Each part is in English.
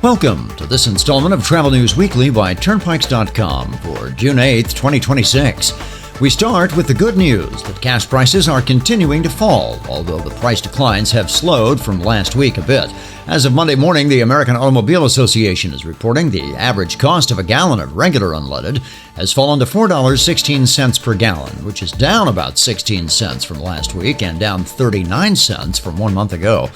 Welcome to this installment of Travel News Weekly by Turnpikes.com for June 8th, 2026. We start with the good news that gas prices are continuing to fall, although the price declines have slowed from last week a bit. As of Monday morning, the American Automobile Association is reporting the average cost of a gallon of regular unleaded has fallen to $4.16 per gallon, which is down about 16 cents from last week and down 39 cents from 1 month ago.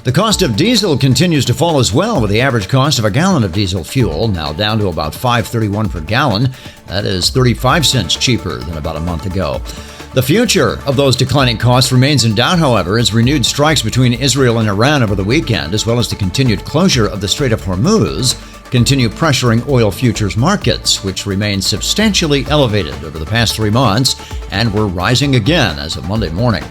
The cost of diesel continues to fall as well, with the average cost of a gallon of diesel fuel now down to about $5.31 per gallon. That is 35 cents cheaper than about a month ago. The future of those declining costs remains in doubt, however, as renewed strikes between Israel and Iran over the weekend, as well as the continued closure of the Strait of Hormuz, continue pressuring oil futures markets, which remain substantially elevated over the past 3 months and were rising again as of Monday morning.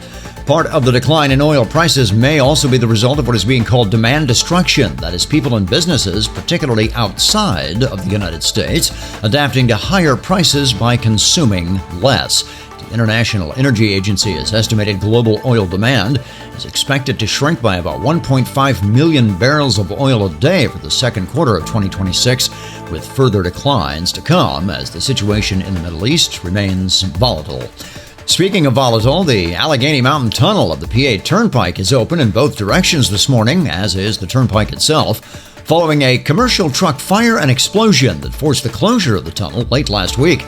Part of the decline in oil prices may also be the result of what is being called demand destruction. That is, people and businesses, particularly outside of the United States, adapting to higher prices by consuming less. The International Energy Agency has estimated global oil demand is expected to shrink by about 1.5 million barrels of oil a day for the second quarter of 2026, with further declines to come as the situation in the Middle East remains volatile. Speaking of volatile, the Allegheny Mountain Tunnel of the PA Turnpike is open in both directions this morning, as is the turnpike itself, following a commercial truck fire and explosion that forced the closure of the tunnel late last week.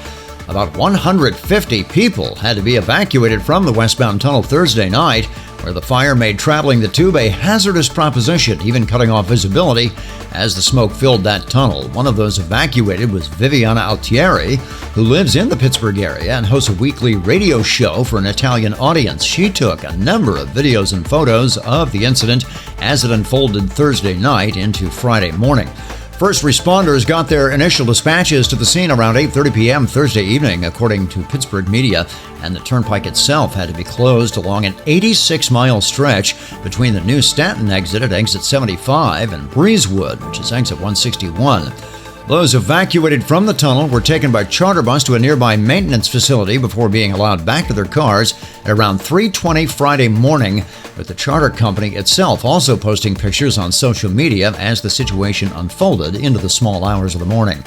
About 150 people had to be evacuated from the westbound tunnel Thursday night, where the fire made traveling the tube a hazardous proposition, even cutting off visibility as the smoke filled that tunnel. One of those evacuated was Viviana Altieri, who lives in the Pittsburgh area and hosts a weekly radio show for an Italian audience. She took a number of videos and photos of the incident as it unfolded Thursday night into Friday morning. First responders got their initial dispatches to the scene around 8:30 p.m. Thursday evening, according to Pittsburgh media, and the turnpike itself had to be closed along an 86-mile stretch between the new Stanton exit at exit 75 and Breezewood, which is exit 161. Those evacuated from the tunnel were taken by charter bus to a nearby maintenance facility before being allowed back to their cars at around 3:20 Friday morning, with the charter company itself also posting pictures on social media as the situation unfolded into the small hours of the morning.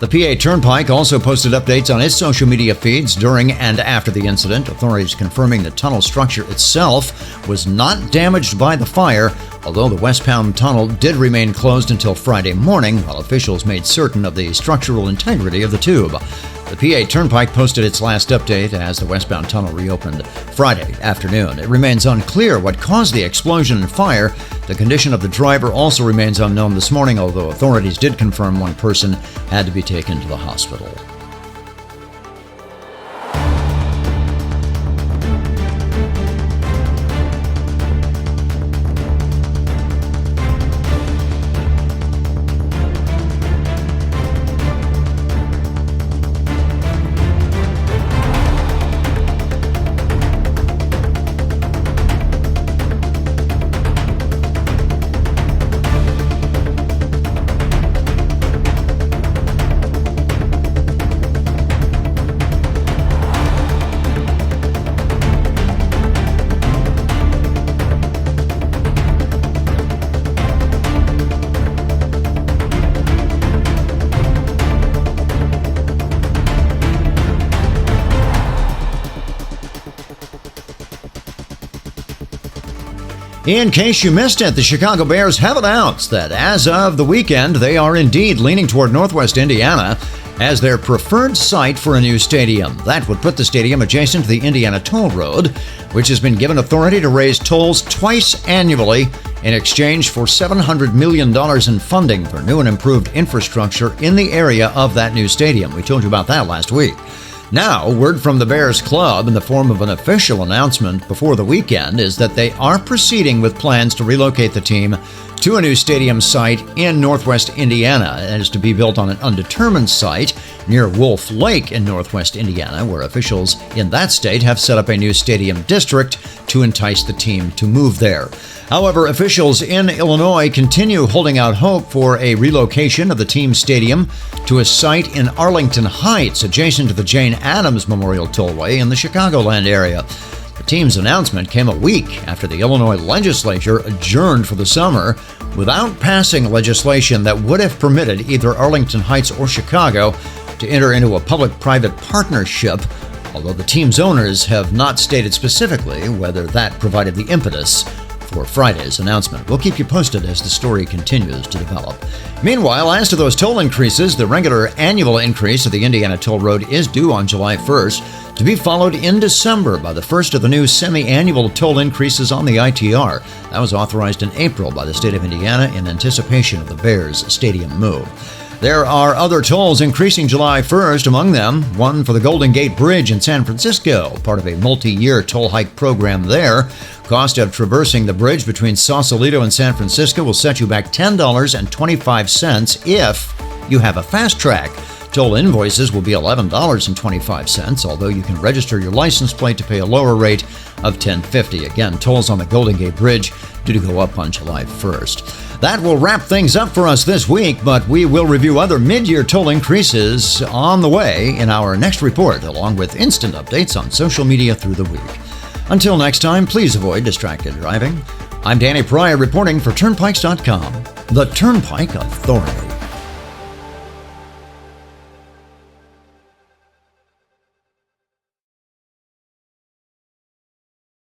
The PA Turnpike also posted updates on its social media feeds during and after the incident, authorities confirming the tunnel structure itself was not damaged by the fire, although the westbound tunnel did remain closed until Friday morning, while officials made certain of the structural integrity of the tube. The PA Turnpike posted its last update as the westbound tunnel reopened Friday afternoon. It remains unclear what caused the explosion and fire. The condition of the driver also remains unknown this morning, although authorities did confirm one person had to be taken to the hospital. In case you missed it, the Chicago Bears have announced that as of the weekend, they are indeed leaning toward Northwest Indiana as their preferred site for a new stadium. That would put the stadium adjacent to the Indiana Toll Road, which has been given authority to raise tolls twice annually in exchange for $700 million in funding for new and improved infrastructure in the area of that new stadium. We told you about that last week. Now, word from the Bears Club in the form of an official announcement before the weekend is that they are proceeding with plans to relocate the team to a new stadium site in northwest Indiana. It is to be built on an undetermined site near Wolf Lake in northwest Indiana, where officials in that state have set up a new stadium district to entice the team to move there. However, officials in Illinois continue holding out hope for a relocation of the team stadium to a site in Arlington Heights, adjacent to the Jane Addams Memorial Tollway in the Chicagoland area. The team's announcement came a week after the Illinois legislature adjourned for the summer without passing legislation that would have permitted either Arlington Heights or Chicago to enter into a public-private partnership, although the team's owners have not stated specifically whether that provided the impetus for Friday's announcement. We'll keep you posted as the story continues to develop. Meanwhile, as to those toll increases, the regular annual increase of the Indiana Toll Road is due on July 1st, to be followed in December by the first of the new semi-annual toll increases on the ITR. That was authorized in April by the state of Indiana in anticipation of the Bears stadium move. There are other tolls increasing July 1st, among them one for the Golden Gate Bridge in San Francisco, part of a multi-year toll hike program there. Cost of traversing the bridge between Sausalito and San Francisco will set you back $10.25 if you have a fast track. Toll invoices will be $11.25, although you can register your license plate to pay a lower rate of $10.50. Again, tolls on the Golden Gate Bridge due to go up on July 1st. That will wrap things up for us this week, but we will review other mid-year toll increases on the way in our next report, along with instant updates on social media through the week. Until next time, please avoid distracted driving. I'm Danny Pryor reporting for Turnpikes.com, the Turnpike Authority.